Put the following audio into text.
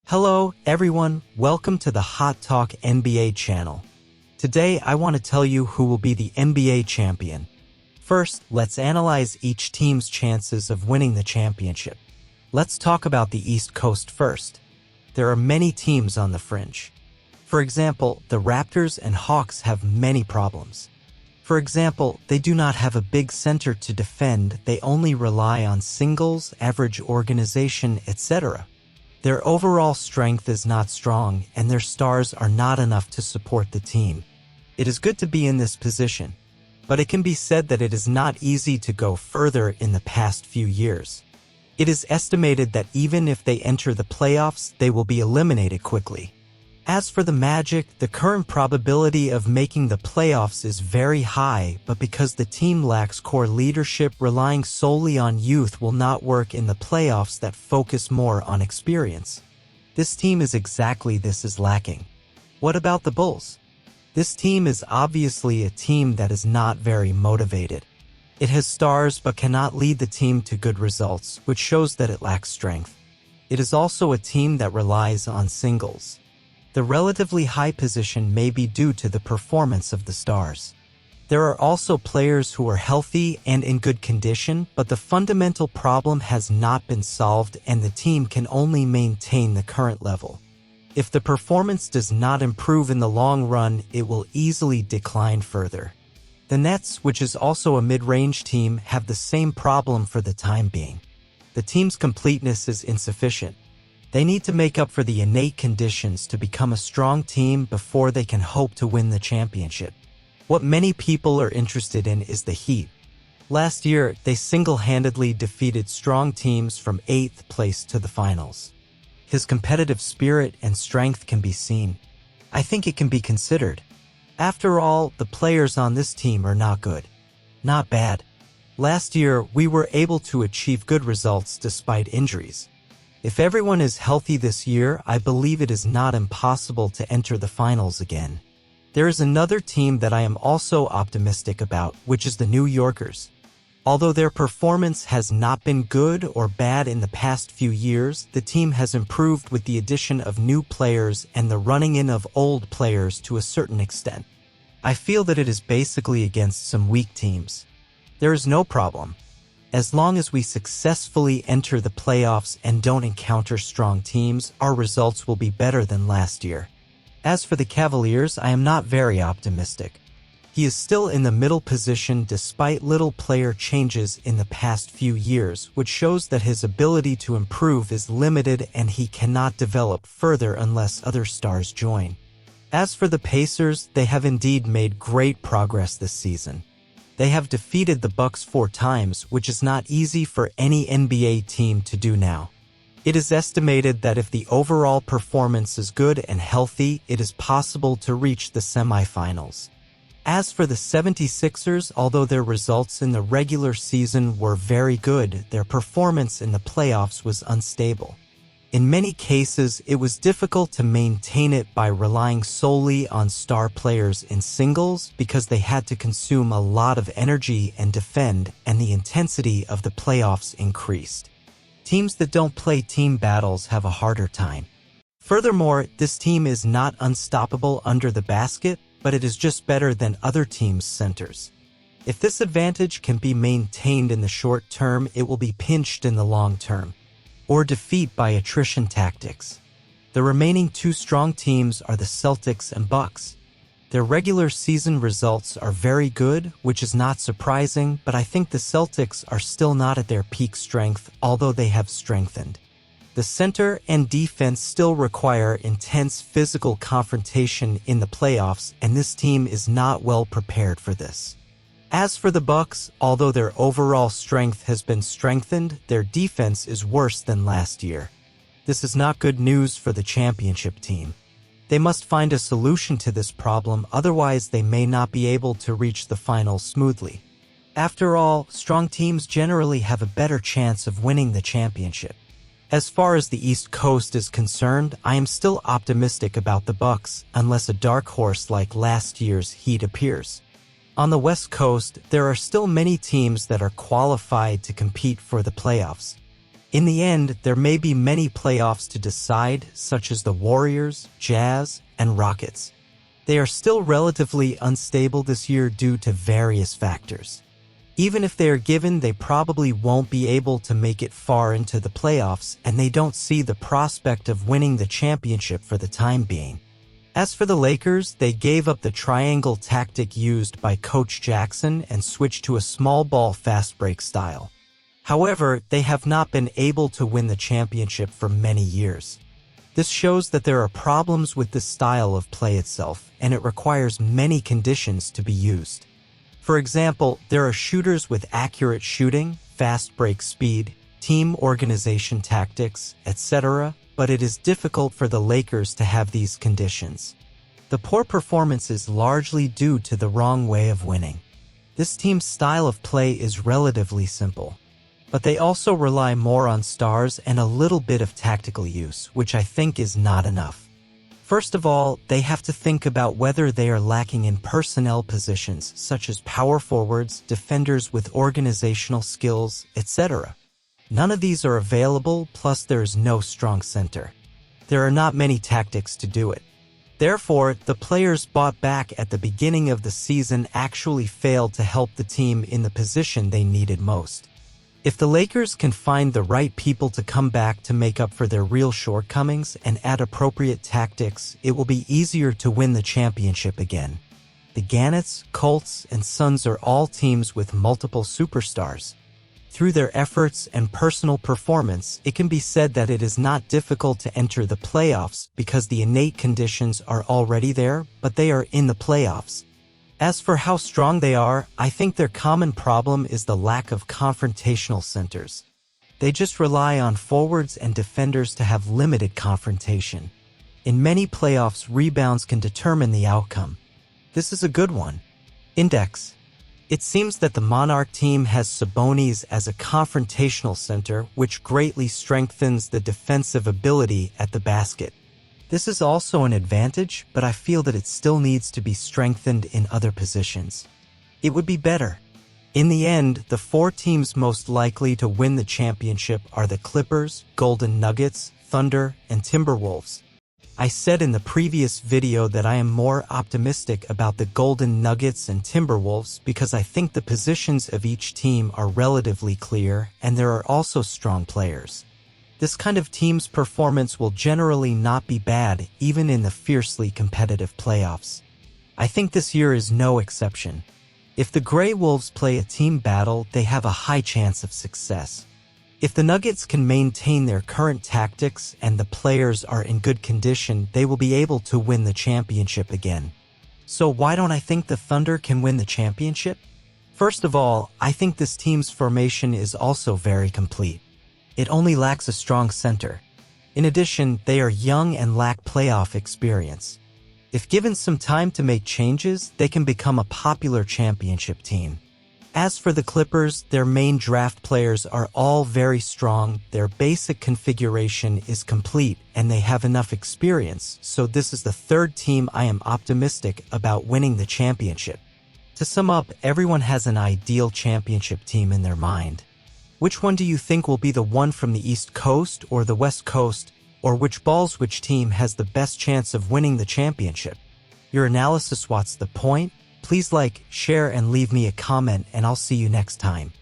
Hello, everyone. Welcome to the Hotalk NBA channel. Today, I want to tell you who will be the NBA champion. First, let's analyze each team's chances of winning the championship. Let's talk about the East Coast first. There are many teams on the fringe. For example, the Raptors and Hawks have many problems. For example, they do not have a big center to defend, they only rely on singles, average organization, etc. Their overall strength is not strong, and their stars are not enough to support the team. It is good to be in this position, but it can be said that it is not easy to go further in the past few years. It is estimated that even if they enter the playoffs, they will be eliminated quickly. As for the Magic, the current probability of making the playoffs is very high, but because the team lacks core leadership, relying solely on youth will not work in the playoffs that focus more on experience. This team is exactly this is lacking. What about the Bulls? This team is obviously a team that is not very motivated. It has stars but cannot lead the team to good results, which shows that it lacks strength. It is also a team that relies on singles. The relatively high position may be due to the performance of the stars. There are also players who are healthy and in good condition, but the fundamental problem has not been solved and the team can only maintain the current level. If the performance does not improve in the long run, it will easily decline further. The Nets, which is also a mid-range team, have the same problem for the time being. The team's completeness is insufficient. They need to make up for the innate conditions to become a strong team before they can hope to win the championship. What many people are interested in is the Heat. Last year, they single-handedly defeated strong teams from 8th place to the finals. His competitive spirit and strength can be seen. I think it can be considered. After all, the players on this team are not good. Not bad. Last year, we were able to achieve good results despite injuries. If everyone is healthy this year, I believe it is not impossible to enter the finals again. There is another team that I am also optimistic about, which is the New Yorkers. Although their performance has not been good or bad in the past few years, the team has improved with the addition of new players and the running in of old players to a certain extent. I feel that it is basically against some weak teams. There is no problem. As long as we successfully enter the playoffs and don't encounter strong teams, our results will be better than last year. As for the Cavaliers, I am not very optimistic. He is still in the middle position despite little player changes in the past few years, which shows that his ability to improve is limited and he cannot develop further unless other stars join. As for the Pacers, they have indeed made great progress this season. They have defeated the Bucks 4 times, which is not easy for any NBA team to do now. It is estimated that if the overall performance is good and healthy, it is possible to reach the semifinals. As for the 76ers, although their results in the regular season were very good, their performance in the playoffs was unstable. In many cases, it was difficult to maintain it by relying solely on star players in singles because they had to consume a lot of energy and defend, and the intensity of the playoffs increased. Teams that don't play team battles have a harder time. Furthermore, this team is not unstoppable under the basket, but it is just better than other teams' centers. If this advantage can be maintained in the short term, it will be pinched in the long term, or defeat by attrition tactics. The remaining 2 strong teams are the Celtics and Bucks. Their regular season results are very good, which is not surprising, but I think the Celtics are still not at their peak strength, although they have strengthened. The center and defense still require intense physical confrontation in the playoffs, and this team is not well prepared for this. As for the Bucks, although their overall strength has been strengthened, their defense is worse than last year. This is not good news for the championship team. They must find a solution to this problem, otherwise they may not be able to reach the finals smoothly. After all, strong teams generally have a better chance of winning the championship. As far as the East Coast is concerned, I am still optimistic about the Bucks, unless a dark horse like last year's Heat appears. On the West Coast, there are still many teams that are qualified to compete for the playoffs. In the end, there may be many playoffs to decide, such as the Warriors, Jazz, and Rockets. They are still relatively unstable this year due to various factors. Even if they are given, they probably won't be able to make it far into the playoffs, and they don't see the prospect of winning the championship for the time being. As for the Lakers, they gave up the triangle tactic used by Coach Jackson and switched to a small ball fast break style. However, they have not been able to win the championship for many years. This shows that there are problems with the style of play itself, and it requires many conditions to be used. For example, there are shooters with accurate shooting, fast break speed, team organization tactics, etc., but it is difficult for the Lakers to have these conditions. The poor performance is largely due to the wrong way of winning. This team's style of play is relatively simple, but they also rely more on stars and a little bit of tactical use, which I think is not enough. First of all, they have to think about whether they are lacking in personnel positions such as power forwards, defenders with organizational skills, etc. None of these are available, plus there is no strong center. There are not many tactics to do it. Therefore, the players bought back at the beginning of the season actually failed to help the team in the position they needed most. If the Lakers can find the right people to come back to make up for their real shortcomings and add appropriate tactics, it will be easier to win the championship again. The Ganets, Colts, and Suns are all teams with multiple superstars. Through their efforts and personal performance, it can be said that it is not difficult to enter the playoffs because the innate conditions are already there, but they are in the playoffs. As for how strong they are, I think their common problem is the lack of confrontational centers. They just rely on forwards and defenders to have limited confrontation. In many playoffs, rebounds can determine the outcome. This is a good one. Index. It seems that the Monarch team has Sabonis as a confrontational center, which greatly strengthens the defensive ability at the basket. This is also an advantage, but I feel that it still needs to be strengthened in other positions. It would be better. In the end, the four teams most likely to win the championship are the Clippers, Golden Nuggets, Thunder, and Timberwolves. I said in the previous video that I am more optimistic about the Golden Nuggets and Timberwolves because I think the positions of each team are relatively clear and there are also strong players. This kind of team's performance will generally not be bad, even in the fiercely competitive playoffs. I think this year is no exception. If the Grey Wolves play a team battle, they have a high chance of success. If the Nuggets can maintain their current tactics and the players are in good condition, they will be able to win the championship again. So why don't I think the Thunder can win the championship? First of all, I think this team's formation is also very complete. It only lacks a strong center. In addition, they are young and lack playoff experience. If given some time to make changes, they can become a popular championship team. As for the Clippers, their main draft players are all very strong, their basic configuration is complete, and they have enough experience, so this is the third team I am optimistic about winning the championship. To sum up, everyone has an ideal championship team in their mind. Which one do you think will be the one from the East Coast or the West Coast, or which team has the best chance of winning the championship? Your analysis, what's the point? Please like, share, and leave me a comment, and I'll see you next time.